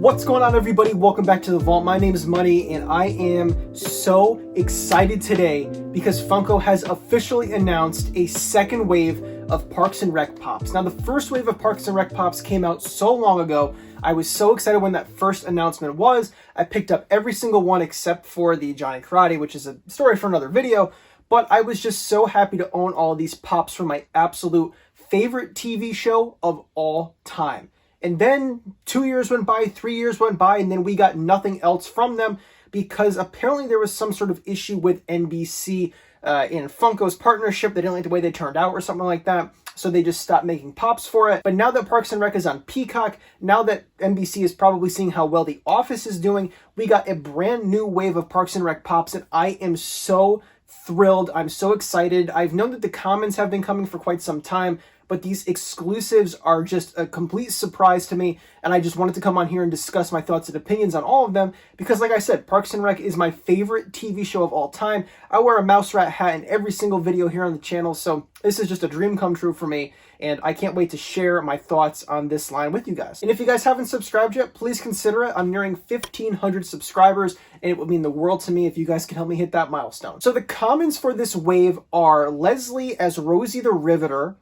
What's going on, everybody? Welcome back to the vault. My name is Money, and I am so excited today because Funko has officially announced a second wave of Parks and Rec Pops. Now, the first wave of Parks and Rec Pops came out so long ago. I was so excited when that first announcement was. I picked up every single one except for the Johnny Karate, which is a story for another video. But I was just so happy to own all of these Pops from my absolute favorite TV show of all time. And then 2 years went by, 3 years went by, and then we got nothing else from them because apparently there was some sort of issue with NBC in Funko's partnership. They didn't like the way they turned out or something like that. So they just stopped making Pops for it. But now that Parks and Rec is on Peacock, now that NBC is probably seeing how well The Office is doing, we got a brand new wave of Parks and Rec Pops, and I am so thrilled. I'm so excited. I've known that the comments have been coming for quite some time, but these exclusives are just a complete surprise to me, and I just wanted to come on here and discuss my thoughts and opinions on all of them, because like I said, Parks and Rec is my favorite TV show of all time. I wear a mouse rat hat in every single video here on the channel, so this is just a dream come true for me, and I can't wait to share my thoughts on this line with you guys. And if you guys haven't subscribed yet, please consider it. I'm nearing 1,500 subscribers, and it would mean the world to me if you guys can help me hit that milestone. So the commons for this wave are Leslie as Rosie the Riveter,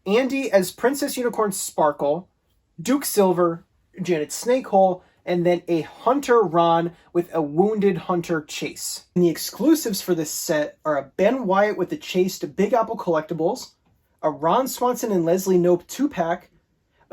Andy as Princess Unicorn Sparkle, Duke Silver, Janet Snakehole, and then a Hunter Ron with a Wounded Hunter Chase. And the exclusives for this set are a Ben Wyatt with the Chase to Big Apple Collectibles, a Ron Swanson and Leslie Knope 2-pack,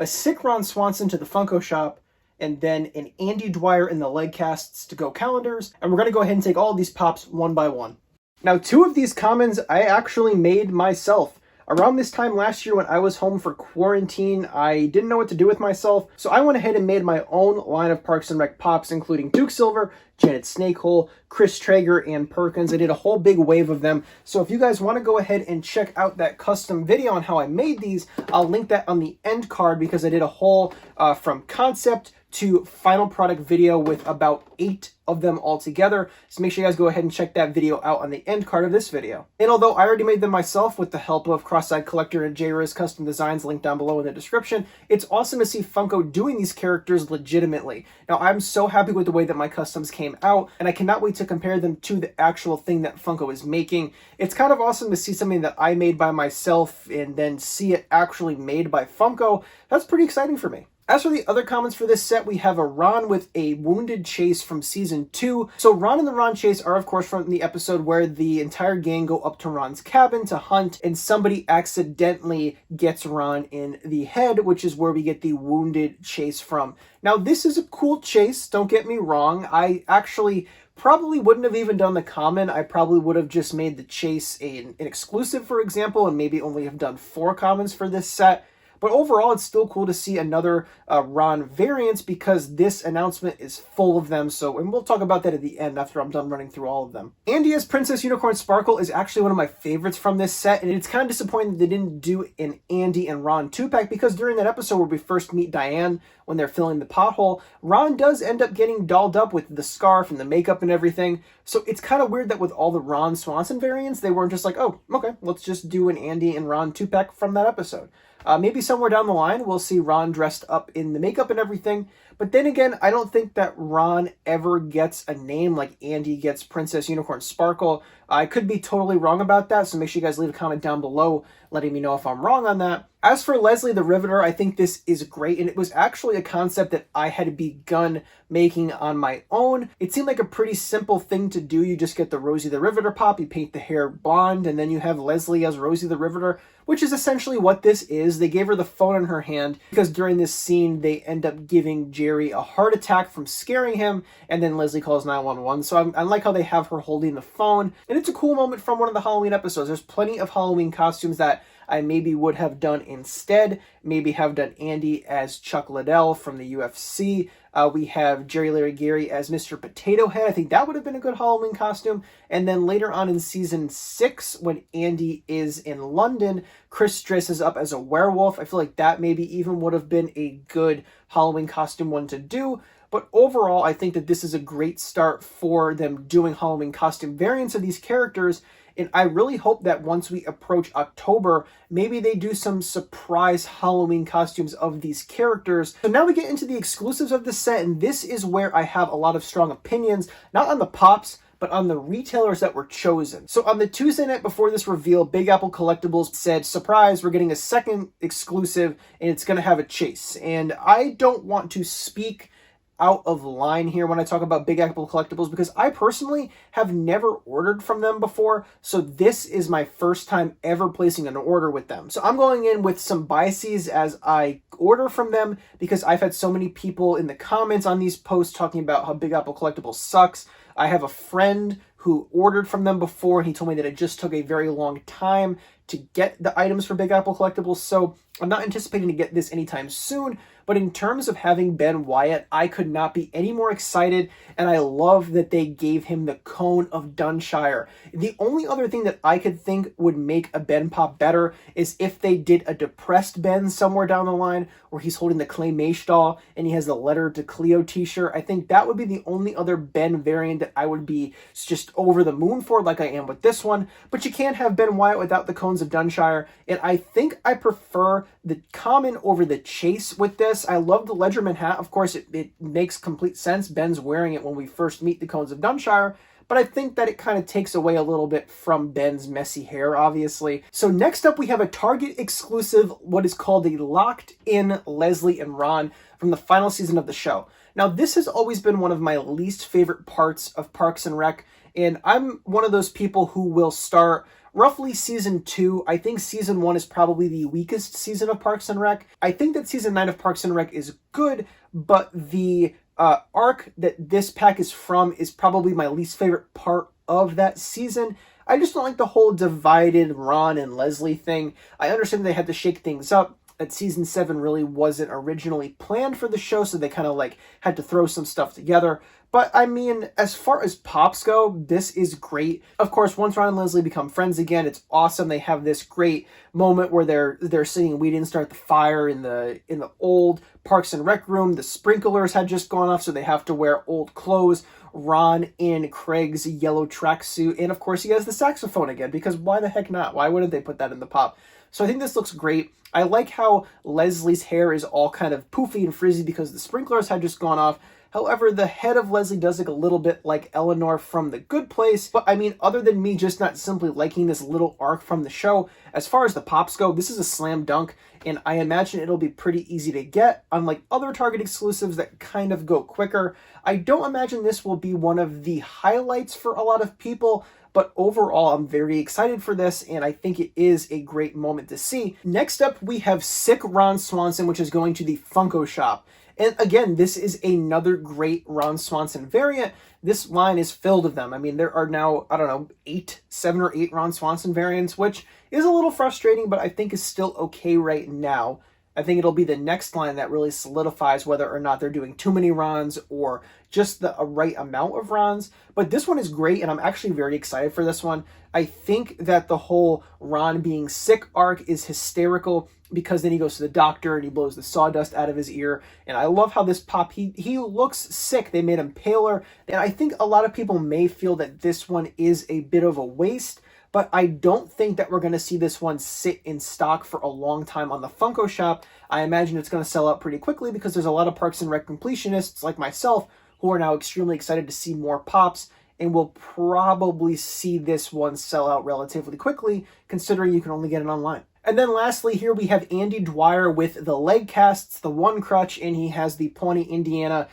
a Sick Ron Swanson to the Funko Shop, and then an Andy Dwyer in the leg casts to go calendars. And we're going to go ahead and take all of these Pops one by one. Now, two of these commons I actually made myself. Around this time last year when I was home for quarantine, I didn't know what to do with myself, so I went ahead and made my own line of Parks and Rec Pops, including Duke Silver, Janet Snakehole, Chris Traeger, and Perkins. I did a whole big wave of them, so if you guys want to go ahead and check out that custom video on how I made these, I'll link that on the end card because I did a whole from concept to final product video with about 8 of them all together. So make sure you guys go ahead and check that video out on the end card of this video. And although I already made them myself with the help of Cross-Eyed Collector and J-Riz Custom Designs linked down below in the description, it's awesome to see Funko doing these characters legitimately. Now, I'm so happy with the way that my customs came out, and I cannot wait to compare them to the actual thing that Funko is making. It's kind of awesome to see something that I made by myself and then see it actually made by Funko. That's pretty exciting for me. As for the other comments for this set, we have a Ron with a Wounded Chase from Season 2. So Ron and the Ron Chase are, of course, from the episode where the entire gang go up to Ron's cabin to hunt, and somebody accidentally gets Ron in the head, which is where we get the Wounded Chase from. Now, this is a cool chase, don't get me wrong. I actually probably wouldn't have even done the common. I probably would have just made the chase an exclusive, for example, and maybe only have done 4 commons for this set. But overall, it's still cool to see another Ron variant because this announcement is full of them. And we'll talk about that at the end after I'm done running through all of them. Andy as Princess Unicorn Sparkle is actually one of my favorites from this set. And it's kind of disappointing that they didn't do an Andy and Ron 2-pack because during that episode where we first meet Diane when they're filling the pothole, Ron does end up getting dolled up with the scarf and the makeup and everything. So it's kind of weird that with all the Ron Swanson variants, they weren't just like, oh, okay, let's just do an Andy and Ron 2-pack from that episode. Maybe somewhere down the line, we'll see Ron dressed up in the makeup and everything. But then again, I don't think that Ron ever gets a name like Andy gets Princess Unicorn Sparkle. I could be totally wrong about that, so make sure you guys leave a comment down below letting me know if I'm wrong on that. As for Leslie the Riveter, I think this is great, and it was actually a concept that I had begun making on my own. It seemed like a pretty simple thing to do. You just get the Rosie the Riveter pop, you paint the hair blonde, and then you have Leslie as Rosie the Riveter, which is essentially what this is. They gave her the phone in her hand because during this scene, they end up giving Jerry a heart attack from scaring him, and then Leslie calls 911. So I like how they have her holding the phone, and it's a cool moment from one of the Halloween episodes. There's plenty of Halloween costumes that I maybe would have done instead. Maybe have done Andy as Chuck Liddell from the UFC. We have Jerry Larry Gary as Mr. Potato Head. I think that would have been a good Halloween costume. And then later on in season 6, when Andy is in London, Chris dresses up as a werewolf. I feel like that maybe even would have been a good Halloween costume one to do. But overall, I think that this is a great start for them doing Halloween costume variants of these characters. And I really hope that once we approach October, maybe they do some surprise Halloween costumes of these characters. So now we get into the exclusives of the set, and this is where I have a lot of strong opinions, not on the pops, but on the retailers that were chosen. So on the Tuesday night before this reveal, Big Apple Collectibles said, surprise, we're getting a second exclusive and it's gonna have a chase. And I don't want to speak out of line here when I talk about Big Apple Collectibles because I personally have never ordered from them before, so this is my first time ever placing an order with them. So I'm going in with some biases as I order from them because I've had so many people in the comments on these posts talking about how Big Apple Collectibles sucks. I have a friend who ordered from them before and he told me that it just took a very long time to get the items for Big Apple Collectibles, so I'm not anticipating to get this anytime soon. But in terms of having Ben Wyatt, I could not be any more excited, and I love that they gave him the Cone of Dunshire. The only other thing that I could think would make a Ben pop better is if they did a depressed Ben somewhere down the line, where he's holding the Claymation doll and he has the Letter to Cleo t-shirt. I think that would be the only other Ben variant that I would be just over the moon for, like I am with this one. But you can't have Ben Wyatt without the Cones of Dunshire, and I think I prefer the common over the chase with this. I love the Ledgerman hat. Of course, it makes complete sense. Ben's wearing it when we first meet the Cones of Dunshire, but I think that it kind of takes away a little bit from Ben's messy hair, obviously. So next up, we have a Target exclusive, what is called a Locked In Leslie and Ron from the final season of the show. Now, this has always been one of my least favorite parts of Parks and Rec, and I'm one of those people who will start roughly season 2. I think season 1 is probably the weakest season of Parks and Rec. I think that season 9 of Parks and Rec is good, but the arc that this pack is from is probably my least favorite part of that season. I just don't like the whole divided Ron and Leslie thing. I understand they had to shake things up, that season 7 really wasn't originally planned for the show, so they kind of like had to throw some stuff together. But I mean, as far as pops go, this is great. Of course, once Ron and Leslie become friends again, it's awesome. They have this great moment where they're singing "We Didn't Start the Fire" in the old Parks and Rec room. The sprinklers had just gone off, so they have to wear old clothes. Ron in Craig's yellow tracksuit, and of course he has the saxophone again, because why the heck not? Why wouldn't they put that in the pop? So I think this looks great. I like how Leslie's hair is all kind of poofy and frizzy because the sprinklers had just gone off. However, the head of Leslie does look a little bit like Eleanor from The Good Place. But I mean, other than me just not simply liking this little arc from the show, as far as the pops go, this is a slam dunk, and I imagine it'll be pretty easy to get, unlike other Target exclusives that kind of go quicker. I don't imagine this will be one of the highlights for a lot of people, but overall, I'm very excited for this, and I think it is a great moment to see. Next up, we have Sick Ron Swanson, which is going to the Funko shop. And again, this is another great Ron Swanson variant. This line is filled with them. I mean, there are now, I don't know, 7 or 8 Ron Swanson variants, which is a little frustrating, but I think is still okay right now. I think it'll be the next line that really solidifies whether or not they're doing too many Rons or just the right amount of Rons. But this one is great, and I'm actually very excited for this one. I think that the whole Ron being sick arc is hysterical, because then he goes to the doctor and he blows the sawdust out of his ear. And I love how this pop, he looks sick. They made him paler. And I think a lot of people may feel that this one is a bit of a waste, but I don't think that we're going to see this one sit in stock for a long time on the Funko shop. I imagine it's going to sell out pretty quickly because there's a lot of Parks and Rec completionists like myself who are now extremely excited to see more pops, and we'll probably see this one sell out relatively quickly, considering you can only get it online. And then lastly, here we have Andy Dwyer with the leg casts, the one crutch, and he has the Pawnee, Indiana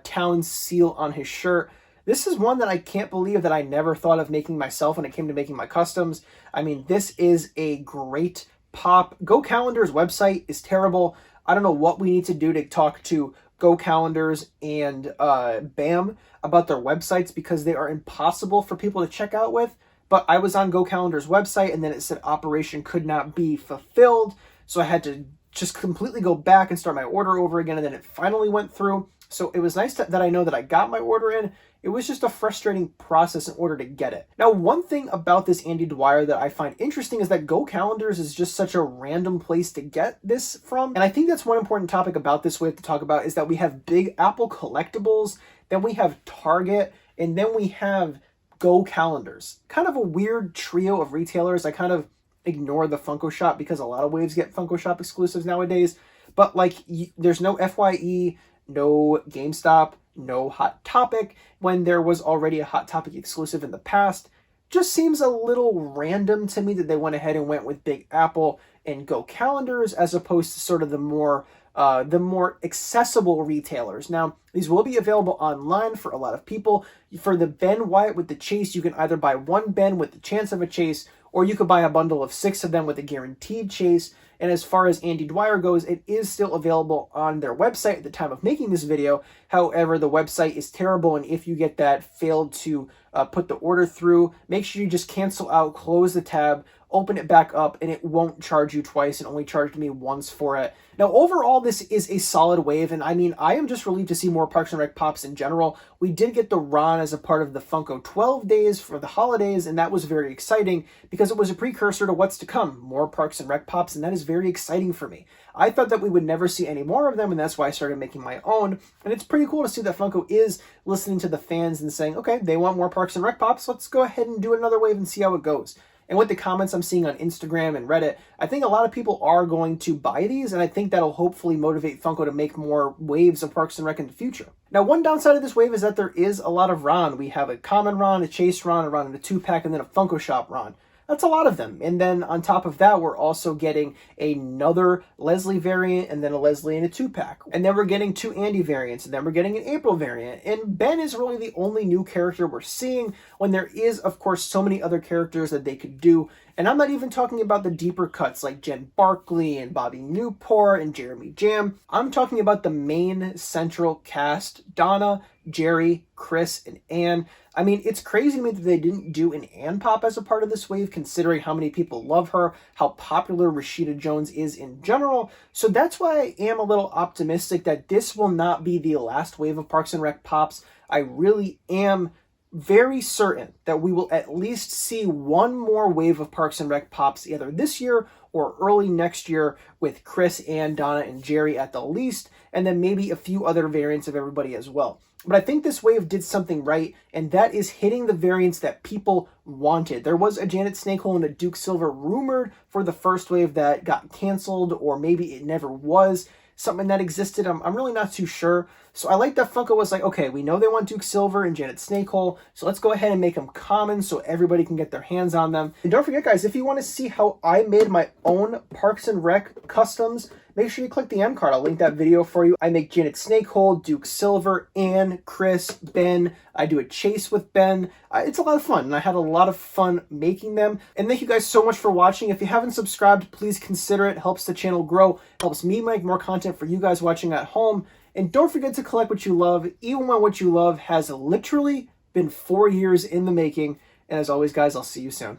town seal on his shirt. This is one that I can't believe that I never thought of making myself when it came to making my customs. I mean, this is a great pop. Go Calendar's website is terrible. I don't know what we need to do to talk to Go Calendars and BAM about their websites, because they are impossible for people to check out with. But I was on Go Calendar's website, and then it said operation could not be fulfilled. So I had to just completely go back and start my order over again, and then it finally went through. So it was nice that I know that I got my order in. It was just a frustrating process in order to get it. Now, one thing about this Andy Dwyer that I find interesting is that Go Calendars is just such a random place to get this from. And I think that's one important topic about this we have to talk about, is that we have Big Apple Collectibles, then we have Target, and then we have Go calendars. Kind of a weird trio of retailers. I kind of ignore the Funko Shop because a lot of waves get Funko Shop exclusives nowadays. But like, there's no FYE, no GameStop, no Hot Topic, when there was already a Hot Topic exclusive in the past. Just seems a little random to me that they went ahead and went with Big Apple and Go calendars as opposed to sort of the more accessible retailers. Now, these will be available online for a lot of people. For the Ben Wyatt with the chase, you can either buy one Ben with the chance of a chase, or you could buy a bundle of 6 of them with a guaranteed chase. And as far as Andy Dwyer goes, it is still available on their website at the time of making this video. However, the website is terrible, and if you get that failed to put the order through, make sure you just cancel out, close the tab, open it back up, and it won't charge you twice. It only charged me once for it. Now, overall, this is a solid wave, and I mean, I am just relieved to see more Parks and Rec pops in general. We did get the Ron as a part of the Funko 12 days for the holidays, and that was very exciting because it was a precursor to what's to come, more Parks and Rec pops, and that is very exciting for me. I thought that we would never see any more of them, and that's why I started making my own, and it's pretty cool to see that Funko is listening to the fans and saying, okay, they want more Parks and Rec pops, let's go ahead and do another wave and see how it goes. And with the comments I'm seeing on Instagram and Reddit, I think a lot of people are going to buy these, and I think that'll hopefully motivate Funko to make more waves of Parks and Rec in the future. Now, one downside of this wave is that there is a lot of Ron. We have a common Ron, a chase Ron, a Ron in a 2-pack, and then a Funko Shop Ron. That's a lot of them. And then on top of that, we're also getting another Leslie variant and then a Leslie in a 2-pack. And then we're getting 2 Andy variants, and then we're getting an April variant. And Ben is really the only new character we're seeing when there is, of course, so many other characters that they could do. And I'm not even talking about the deeper cuts like Jen Barkley and Bobby Newport and Jeremy Jam. I'm talking about the main central cast, Donna, Jerry, Chris, and Ann. I mean, it's crazy to me that they didn't do an Ann pop as a part of this wave, considering how many people love her, how popular Rashida Jones is in general. So that's why I am a little optimistic that this will not be the last wave of Parks and Rec pops. I really am very certain that we will at least see one more wave of Parks and Rec pops either this year or early next year with Chris, Ann, Donna, and Jerry at the least, and then maybe a few other variants of everybody as well. But I think this wave did something right, and that is hitting the variants that people wanted. There was a Janet Snakehole and a Duke Silver rumored for the first wave that got canceled, or maybe it never was something that existed. I'm really not too sure. So I like that Funko was like, okay, we know they want Duke Silver and Janet Snakehole, so let's go ahead and make them common so everybody can get their hands on them. And don't forget, guys, if you want to see how I made my own Parks and Rec customs, make sure you click the end card. I'll link that video for you. I make Janet Snakehole, Duke Silver, Ann, Chris, Ben. I do a chase with Ben. It's a lot of fun, and I had a lot of fun making them. And thank you guys so much for watching. If you haven't subscribed, please consider it. It helps the channel grow. It helps me make more content for you guys watching at home. And don't forget to collect what you love, even when what you love has literally been 4 years in the making. And as always, guys, I'll see you soon.